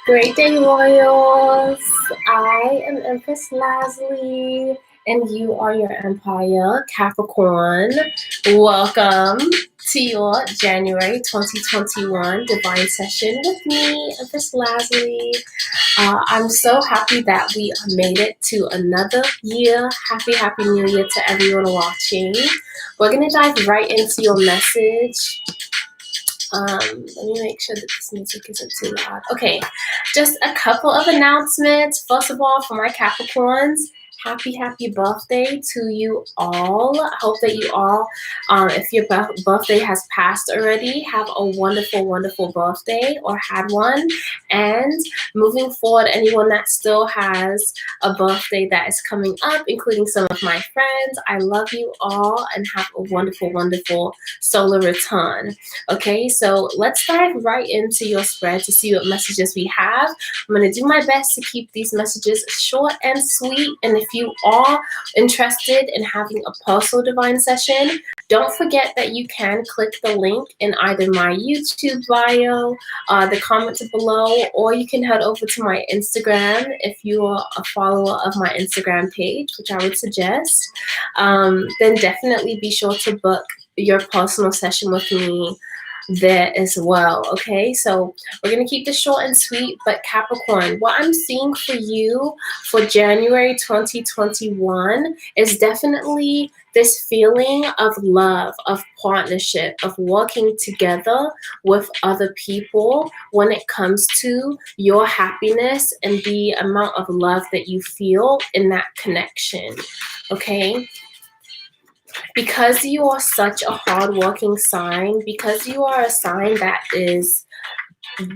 Great day, Royals. I am Empress Lasley, and you are your Empire Capricorn. Welcome to your January 2021 Divine Session with me, Empress Lasley. I'm so happy that we made it to another year. Happy New Year to everyone watching. We're going to dive right into your message. Let me make sure that this music isn't too loud. Okay, just a couple of announcements. First of all, for my Capricorns, happy birthday to you all. I hope that you all, if your birthday has passed already, have a wonderful birthday or had one. And moving forward, anyone that still has a birthday that is coming up, including some of my friends, I love you all and have a wonderful solar return. Okay, so let's dive right into your spread to see what messages we have. I'm going to do my best to keep these messages short and sweet. And if you are interested in having a personal divine session, don't forget that you can click the link in either my YouTube bio, the comments below, or you can head over to my Instagram if you are a follower of my Instagram page, which I would suggest. Then definitely be sure to book your personal session with me there as well. Okay, so we're gonna keep this short and sweet. But Capricorn, what I'm seeing for you for January 2021 is definitely this feeling of love, of partnership, of working together with other people when it comes to your happiness and the amount of love that you feel in that connection. Okay, because you are such a hardworking sign, because you are a sign that is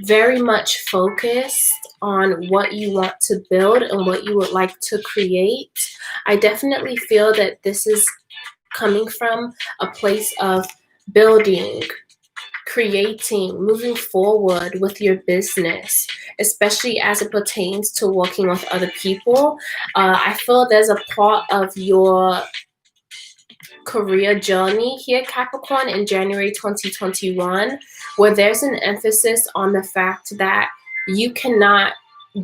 very much focused on what you want to build and what you would like to create, I definitely feel that this is coming from a place of building, creating, moving forward with your business, especially as it pertains to working with other people. I feel there's a part of your career journey here, Capricorn, in January 2021, where there's an emphasis on the fact that you cannot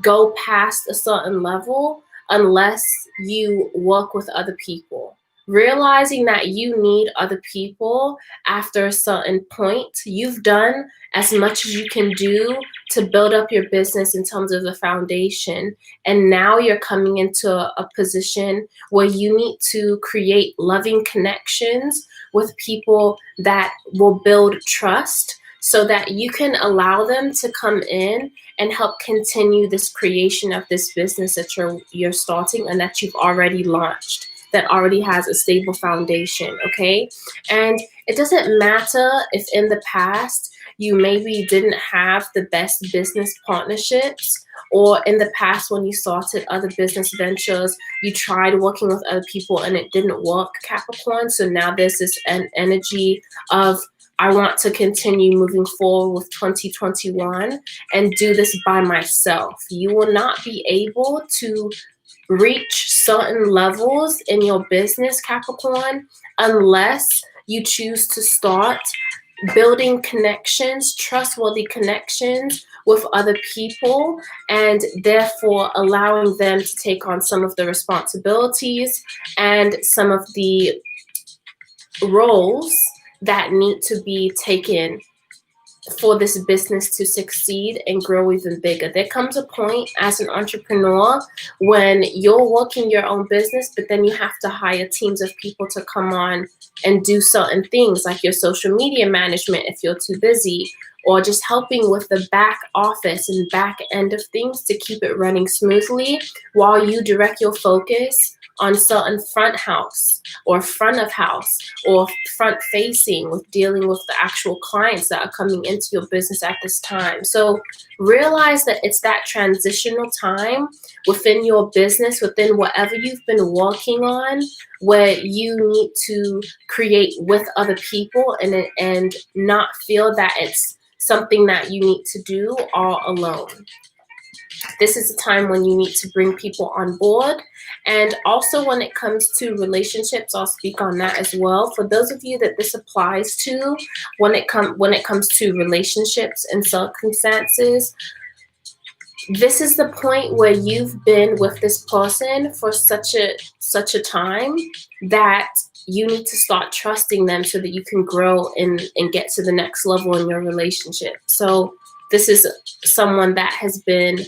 go past a certain level unless you work with other people. Realizing that you need other people after a certain point, you've done as much as you can do to build up your business in terms of the foundation. And now you're coming into a position where you need to create loving connections with people that will build trust so that you can allow them to come in and help continue this creation of this business that you're starting and that you've already launched, that already has a stable foundation. Okay, and it doesn't matter if in the past you maybe didn't have the best business partnerships, or in the past when you started other business ventures, you tried working with other people and it didn't work, Capricorn. So now there's this energy of, I want to continue moving forward with 2021 and do this by myself. You will not be able to reach certain levels in your business, Capricorn, unless you choose to start building connections, trustworthy connections with other people, and therefore allowing them to take on some of the responsibilities and some of the roles that need to be taken for this business to succeed and grow even bigger. There comes a point as an entrepreneur when you're working your own business, but then you have to hire teams of people to come on and do certain things like your social media management if you're too busy, or just helping with the back office and back end of things to keep it running smoothly while you direct your focus on certain front house or front of house or front facing with dealing with the actual clients that are coming into your business at this time. So realize that it's that transitional time within your business, within whatever you've been working on, where you need to create with other people and not feel that it's something that you need to do all alone. This is a time when you need to bring people on board. And also when it comes to relationships, I'll speak on that as well. For those of you that this applies to, when it comes to relationships and circumstances, this is the point where you've been with this person for such a time that you need to start trusting them so that you can grow and get to the next level in your relationship. So this is someone that has been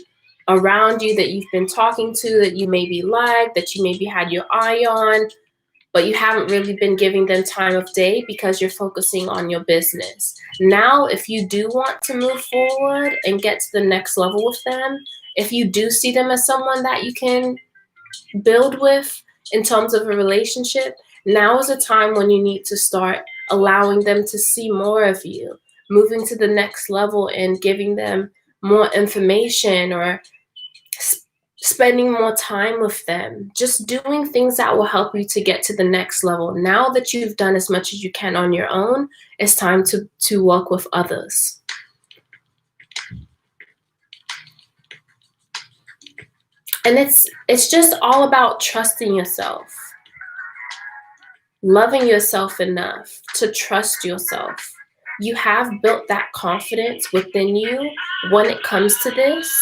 around you, that you've been talking to, that you maybe like, that you maybe had your eye on, but you haven't really been giving them time of day because you're focusing on your business. Now, if you do want to move forward and get to the next level with them, if you do see them as someone that you can build with in terms of a relationship, now is a time when you need to start allowing them to see more of you, moving to the next level and giving them more information, or spending more time with them, just doing things that will help you to get to the next level. Now that you've done as much as you can on your own, it's time to work with others. And it's just all about trusting yourself, loving yourself enough to trust yourself. You have built that confidence within you when it comes to this,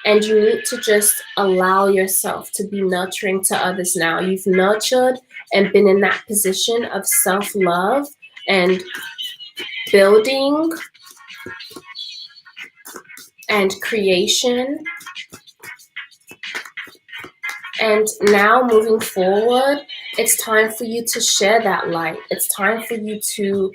and you need to just allow yourself to be nurturing to others now. You've nurtured and been in that position of self-love and building and creation. And now moving forward, it's time for you to share that light. It's time for you to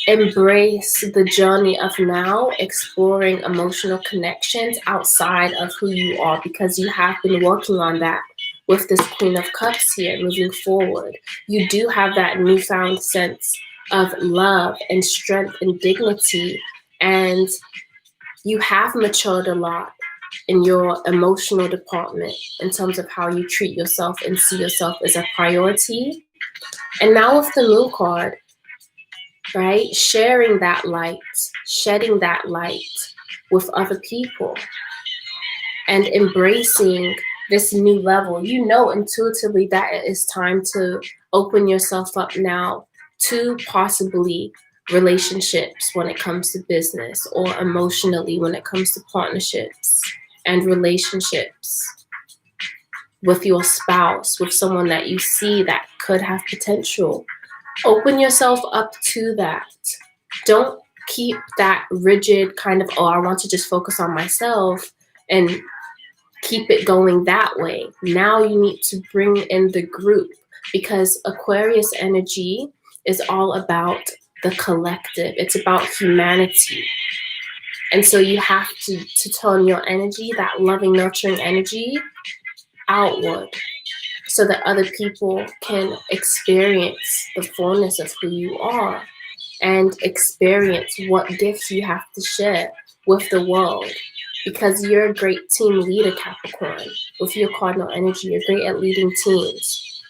embrace the journey of now exploring emotional connections outside of who you are, because you have been working on that with this Queen of Cups here. Moving forward, you do have that newfound sense of love and strength and dignity, and you have matured a lot in your emotional department in terms of how you treat yourself and see yourself as a priority. And now with the Moon card, right? Sharing that light, shedding that light with other people, and embracing this new level. You know intuitively that it is time to open yourself up now to possibly relationships when it comes to business, or emotionally when it comes to partnerships and relationships with your spouse, with someone that you see that could have potential. Open yourself up to that. Don't keep that rigid kind of, oh, I want to just focus on myself and keep it going that way. Now you need to bring in the group, because Aquarius energy is all about the collective. It's about humanity. And so you have to turn your energy, that loving, nurturing energy, outward, so that other people can experience the fullness of who you are and experience what gifts you have to share with the world. Because you're a great team leader, Capricorn. With your cardinal energy, you're great at leading teams.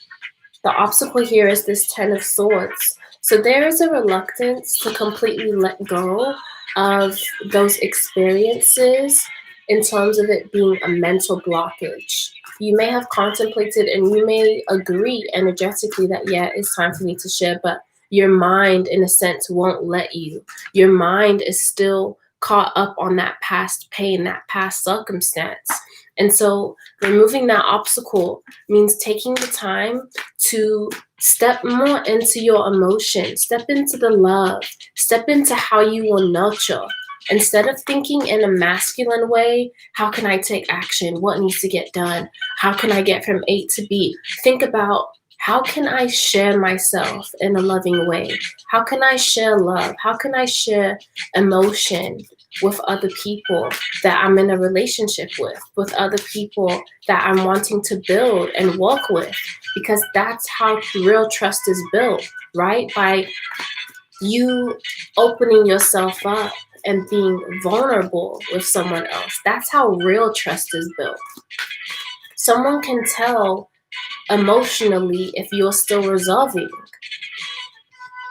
The obstacle here is this 10 of Swords. So there is a reluctance to completely let go of those experiences in terms of it being a mental blockage. You may have contemplated and you may agree energetically that, yeah, it's time for me to share, but your mind, in a sense, won't let you. Your mind is still caught up on that past pain, that past circumstance. And so removing that obstacle means taking the time to step more into your emotions, step into the love, step into how you will nurture. Instead of thinking in a masculine way, how can I take action? What needs to get done? How can I get from A to B? Think about, how can I share myself in a loving way? How can I share love? How can I share emotion with other people that I'm in a relationship with other people that I'm wanting to build and work with? Because that's how real trust is built, right? By you opening yourself up and being vulnerable with someone else. That's how real trust is built. Someone can tell emotionally if you're still resolving,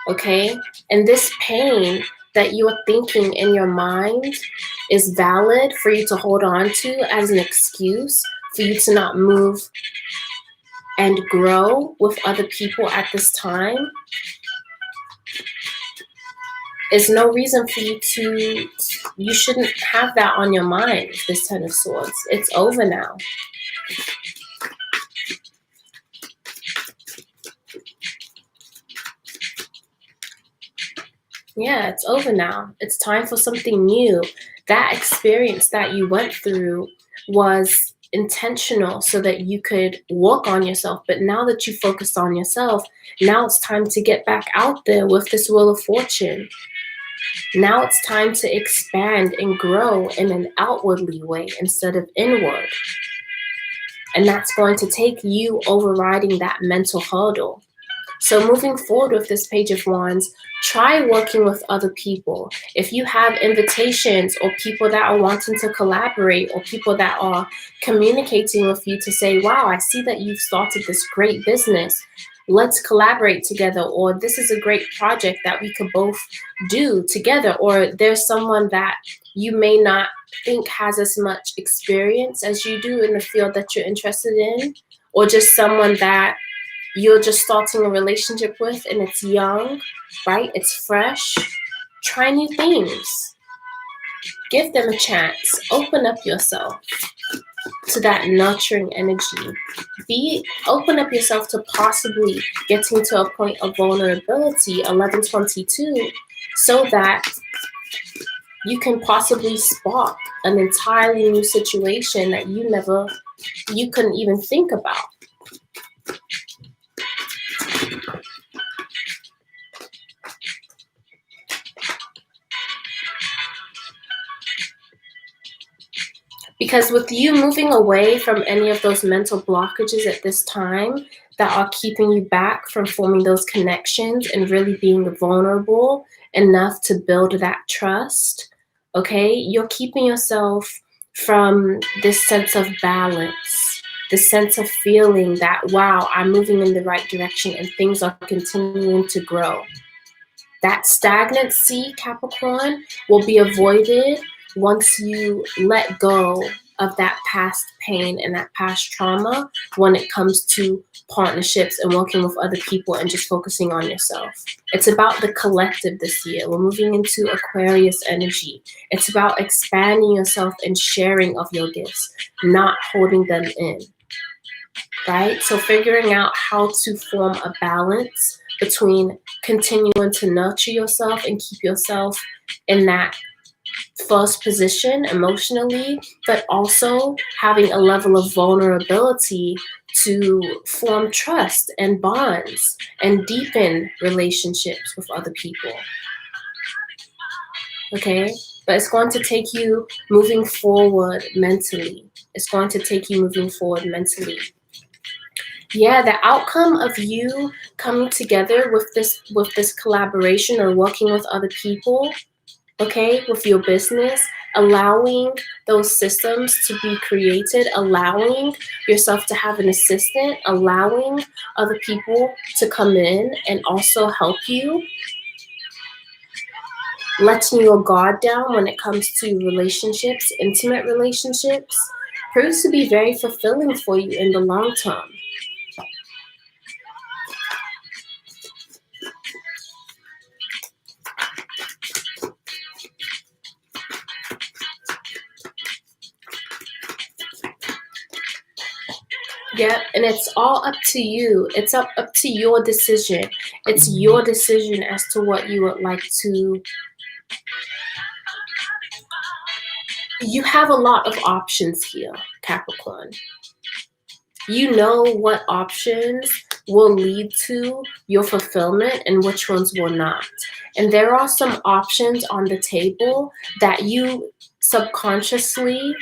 okay? And this pain that you're thinking in your mind is valid for you to hold on to as an excuse for you to not move and grow with other people at this time. There's no reason for you shouldn't have that on your mind, this Ten of Swords. It's over now. Yeah, it's over now. It's time for something new. That experience that you went through was intentional so that you could work on yourself. But now that you focused on yourself, now it's time to get back out there with this Wheel of Fortune. Now it's time to expand and grow in an outwardly way instead of inward. And that's going to take you overriding that mental hurdle. So moving forward with this Page of Wands, try working with other people. If you have invitations or people that are wanting to collaborate or people that are communicating with you to say, wow, I see that you've started this great business. Let's collaborate together. Or this is a great project that we could both do together. Or there's someone that you may not think has as much experience as you do in the field that you're interested in. Or just someone that you're just starting a relationship with and it's young, right? It's fresh. Try new things. Give them a chance. Open up yourself to that nurturing energy. Open up yourself to possibly getting to a point of vulnerability, 1122, so that you can possibly spark an entirely new situation that you couldn't even think about. Because with you moving away from any of those mental blockages at this time that are keeping you back from forming those connections and really being vulnerable enough to build that trust, okay, you're keeping yourself from this sense of balance, the sense of feeling that, wow, I'm moving in the right direction and things are continuing to grow. That stagnancy, Capricorn, will be avoided once you let go of that past pain and that past trauma when it comes to partnerships and working with other people and just focusing on yourself. It's about the collective this year. We're moving into Aquarius energy. It's about expanding yourself and sharing of your gifts, not holding them in, right? So figuring out how to form a balance between continuing to nurture yourself and keep yourself in that first position emotionally, but also having a level of vulnerability to form trust and bonds and deepen relationships with other people. Okay? But it's going to take you moving forward mentally. It's going to take you moving forward mentally. Yeah, the outcome of you coming together with this collaboration or working with other people, okay, with your business, allowing those systems to be created, allowing yourself to have an assistant, allowing other people to come in and also help you, letting your guard down when it comes to relationships, intimate relationships, proves to be very fulfilling for you in the long term. Yeah, and it's all up to you. It's up to your decision. It's your decision as to what you would like to. You have a lot of options here, Capricorn. You know what options will lead to your fulfillment and which ones will not. And there are some options on the table that you subconsciously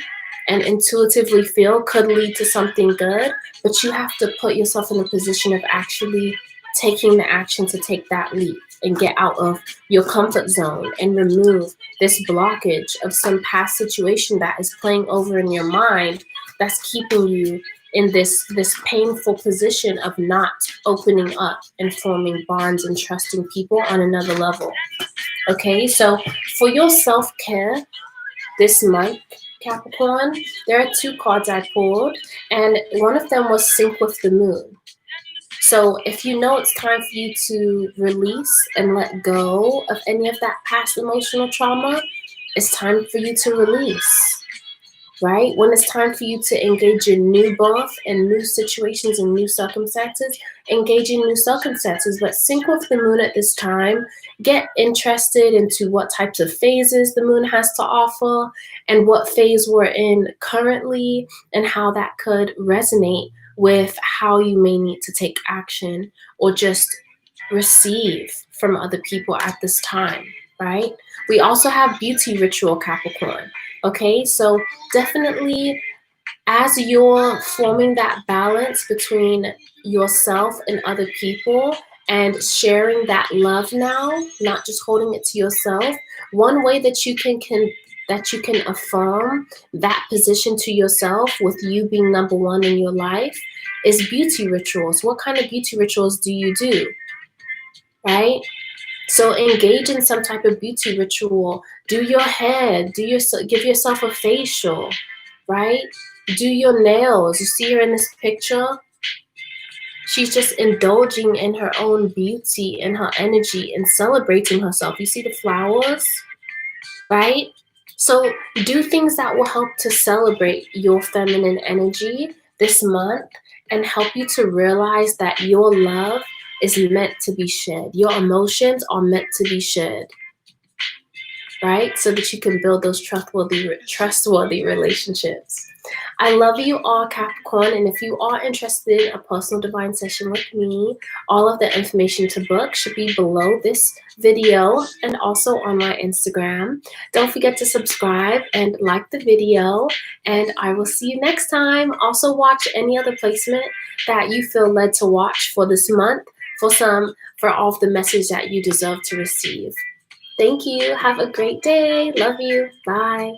and intuitively feel could lead to something good, but you have to put yourself in a position of actually taking the action to take that leap and get out of your comfort zone and remove this blockage of some past situation that is playing over in your mind that's keeping you in this painful position of not opening up and forming bonds and trusting people on another level. Okay, so for your self-care this month, Capricorn, there are two cards I pulled, and one of them was Sync with the Moon. So if you know it's time for you to release and let go of any of that past emotional trauma, it's time for you to release, right? When it's time for you to engage in new birth and new situations and new circumstances, engage in new circumstances, but sync with the moon at this time. Get interested into what types of phases the moon has to offer and what phase we're in currently and how that could resonate with how you may need to take action or just receive from other people at this time, right? We also have beauty ritual Capricorn. Okay, so definitely as you're forming that balance between yourself and other people and sharing that love now, not just holding it to yourself, one way that you can affirm that position to yourself with you being number one in your life is beauty rituals. What kind of beauty rituals do you do? Right? So engage in some type of beauty ritual. Do your hair. Give yourself a facial, right? Do your nails. You see her in this picture. She's just indulging in her own beauty and her energy and celebrating herself. You see the flowers, right? So do things that will help to celebrate your feminine energy this month and help you to realize that your love is meant to be shared. Your emotions are meant to be shared, right? So that you can build those trustworthy relationships. I love you all, Capricorn, and if you are interested in a personal divine session with me, all of the information to book should be below this video and also on my Instagram. Don't forget to subscribe and like the video, and I will see you next time. Also watch any other placement that you feel led to watch for this month for all of the message that you deserve to receive. Thank you. Have a great day. Love you. Bye.